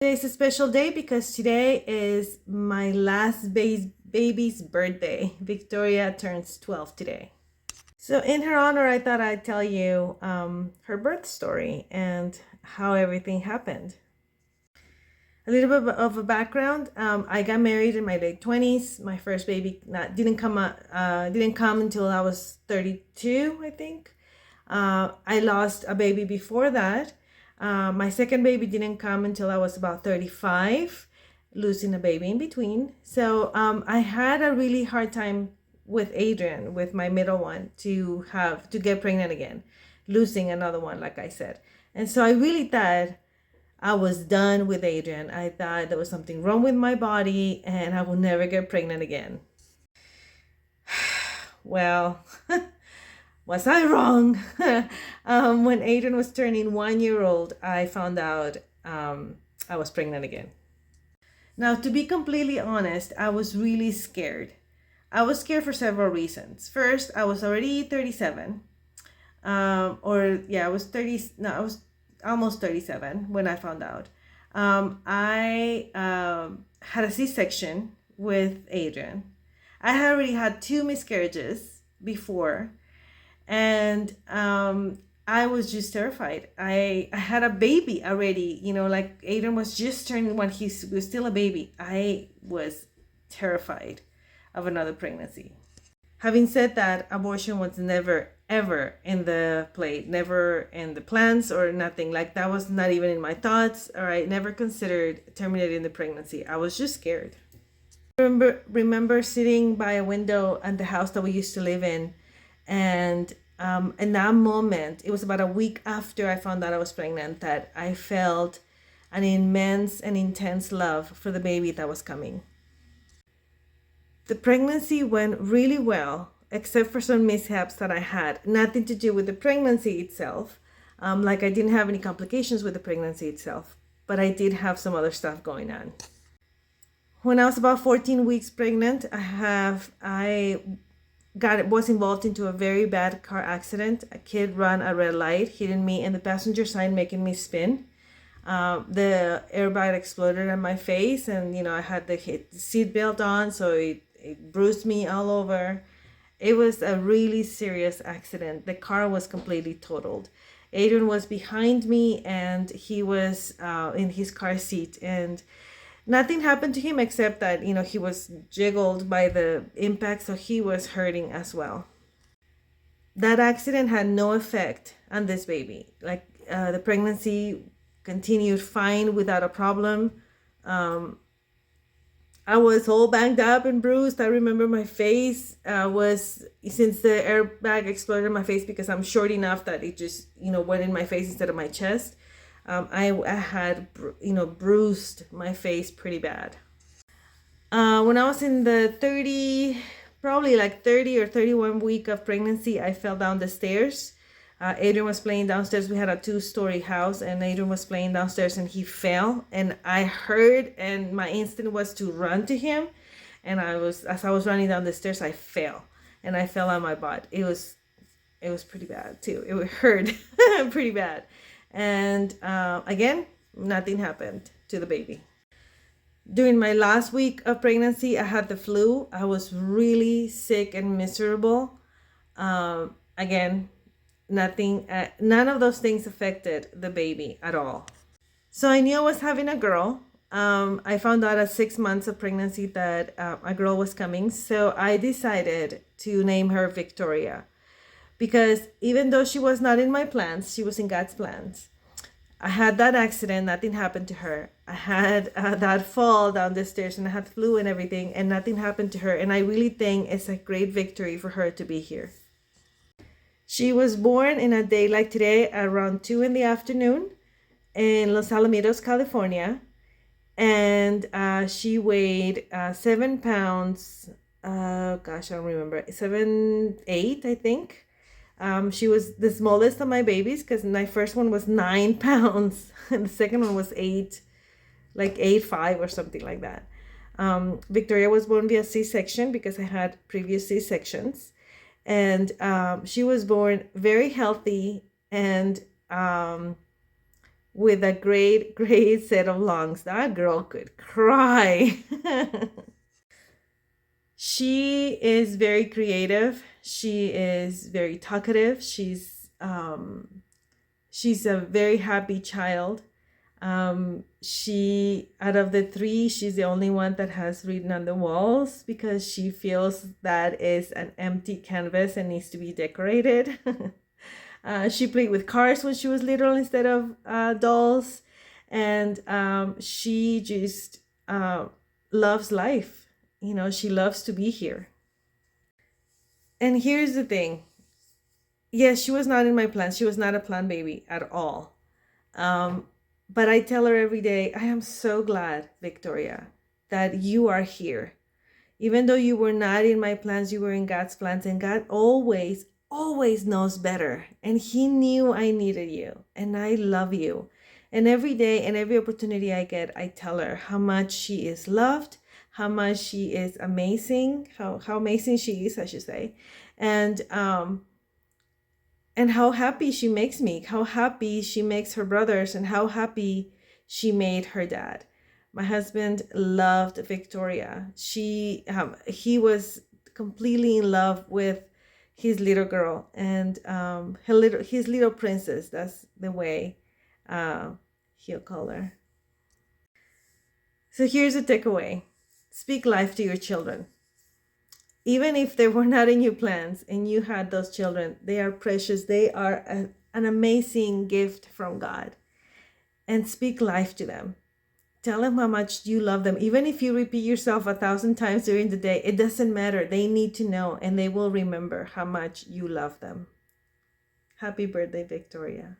Today's a special day because today is my last baby's birthday. Victoria turns 12 today. So in her honor, I thought I'd tell you her birth story and how everything happened. A little bit of a background. I got married in my late 20s. My first baby didn't come until I was 32, I think. I lost a baby before that. My second baby didn't come until I was about 35, losing a baby in between. So I had a really hard time with Adrian, with my middle one, to get pregnant again, losing another one, like I said. And so I really thought I was done with Adrian. I thought there was something wrong with my body and I would never get pregnant again. Well, was I wrong? When Adrian was turning 1 year old, I found out I was pregnant again. Now, to be completely honest, I was really scared. I was scared for several reasons. First, I was already 37. I was 30. No, I was almost 37 when I found out. I had a C-section with Adrian. I had already had 2 miscarriages before, and I was just terrified. I had a baby already, like Adrian was just turning when he was still a baby. I was terrified of another pregnancy. Having said that, abortion was never ever in the plate, never in the plans or nothing. Like that was not even in my thoughts, or I never considered terminating the pregnancy. I was just scared. I remember sitting by a window at the house that we used to live in that moment, it was about a week after I found out I was pregnant, that I felt an immense and intense love for the baby that was coming. The pregnancy went really well, except for some mishaps that I had. Nothing to do with the pregnancy itself. Like I didn't have any complications with the pregnancy itself, but I did have some other stuff going on. When I was about 14 weeks pregnant, I was involved into a very bad car accident. A kid ran a red light, hitting me in the passenger side, making me spin. The airbag exploded on my face, and I had the seat belt on, so it bruised me all over. It was a really serious accident. The car was completely totaled. Adrian was behind me, and he was in his car seat, and nothing happened to him except that he was jiggled by the impact, so he was hurting as well. That accident had no effect on this baby. Like the pregnancy continued fine without a problem. I was all banged up and bruised. I remember my face since the airbag exploded in my face, because I'm short enough that it just went in my face instead of my chest. I had bruised my face pretty bad. When I was in the 30 or 31 week of pregnancy, I fell down the stairs. Adrian was playing downstairs. We had a 2-story house, and Adrian was playing downstairs, and he fell, and I heard, and my instinct was to run to him. And as I was running down the stairs, I fell, and I fell on my butt. It was pretty bad too. It hurt pretty bad. And again, nothing happened to the baby. During my last week of pregnancy, I had the flu. I was really sick and miserable. Again, none of those things affected the baby at all. So I knew I was having a girl. I found out at 6 months of pregnancy that a girl was coming. So I decided to name her Victoria, because even though she was not in my plans, she was in God's plans. I had that accident, nothing happened to her. I had that fall down the stairs, and I had flu and everything, and nothing happened to her. And I really think it's a great victory for her to be here. She was born in a day like today around 2 in the afternoon in Los Alamitos, California. And she weighed 7 pounds. I don't remember. 7, 8, I think. She was the smallest of my babies, because my first one was 9 pounds and the second one was 8, like 8.5 or something like that. Victoria was born via C-section, because I had previous C-sections, and she was born very healthy and with a great, great set of lungs. That girl could cry. She is very creative. She is very talkative. She's a very happy child. She, out of the three, she's the only one that has written on the walls because she feels that is an empty canvas and needs to be decorated. She played with cars when she was little instead of dolls, and she just loves life. You know, she loves to be here. And here's the thing. Yes, she was not in my plans. She was not a planned baby at all. But I tell her every day, I am so glad, Victoria, that you are here. Even though you were not in my plans, you were in God's plans, and God always, always knows better. And He knew I needed you, and I love you. And every day and every opportunity I get, I tell her how much she is loved, how much she is amazing, how amazing she is, I should say. And how happy she makes me, how happy she makes her brothers, and how happy she made her dad. My husband loved Victoria. He was completely in love with his little girl, and his little princess. That's the way he'll call her. So here's a takeaway: speak life to your children. Even if they were not in your plans and you had those children, they are precious. They are an amazing gift from God. And speak life to them. Tell them how much you love them. Even if you repeat yourself 1,000 times during the day, it doesn't matter. They need to know, and they will remember how much you love them. Happy birthday, Victoria.